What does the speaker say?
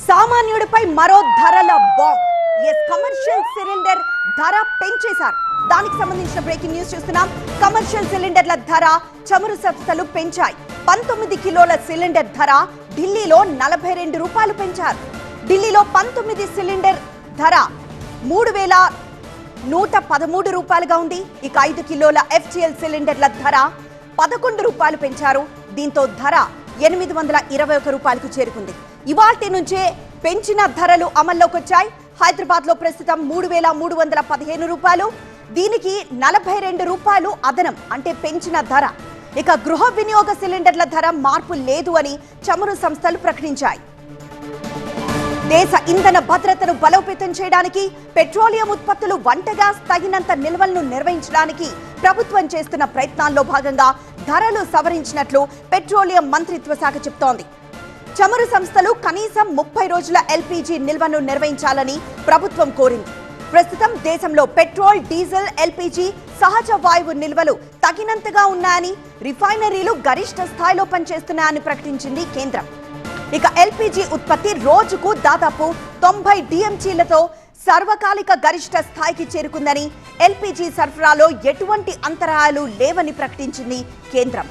సామాన్యుడిపై మరో ధరల bomb. Commercial cylinder ధర పెంచేశారు. దానికి సంబంధించిన బ్రేకింగ్ న్యూస్ చూస్తున్నాం. కమర్షియల్ సిలిండర్ల ధర చమురు సంస్థలు పెంచాయి. 19 కిలోల సిలిండర్ ధర ఢిల్లీలో 42 రూపాయలు పెంచారు. ఢిల్లీలో 19 సిలిండర్ ధర 3,113 రూపాయలుగా ఉంది. ఇక 5 కిలోల FGL సిలిండర్ల ధర 11 రూపాయలు పెంచారు. దీంతో ధర 821 రూపాయలకు చేరుకుంది. ఇవాల్టి నుంచే పెంచిన ధరలు అమల్లోకి వచ్చాయి. హైదరాబాద్ లో ప్రస్తుతం 3,315 రూపాయలు. దీనికి 42 రూపాయలు అదనం, అంటే పెంచిన ధర. ఇక గృహ వినియోగ సిలిండర్ల ధర మార్పు లేదు అని చమురు సంస్థలు ప్రకటించాయి. దేశ ఇంధన భద్రతను బలోపేతం చేయడానికి, పెట్రోలియం ఉత్పత్తులు, వంట గ్యాస్ తగినంత నిల్వలను నిర్వహించడానికి ప్రభుత్వం చేస్తున్న ప్రయత్నాల్లో భాగంగా ధరలు సవరించినట్లు పెట్రోలియం మంత్రిత్వ శాఖ చెబుతోంది. చమురు సంస్థలు కనీసం 30 రోజుల LPG నిల్వను నిర్వహించాలని ప్రభుత్వం కోరింది. ప్రస్తుతం దేశంలో పెట్రోల్, డీజిల్, LPG, సహజ వాయువు నిల్వలు తగినంతగా ఉన్నాయని, రిఫైనరీలు గరిష్ట స్థాయిలో పనిచేస్తున్నాయని ప్రకటించింది కేంద్రం. ఇక LPG ఉత్పత్తి రోజుకు దాదాపు 90 DMCలతో సర్వకాలిక గరిష్ట స్థాయికి చేరుకుందని, LPG సరఫరాలో ఎటువంటి అంతరాయాలు లేవని ప్రకటించింది కేంద్రం.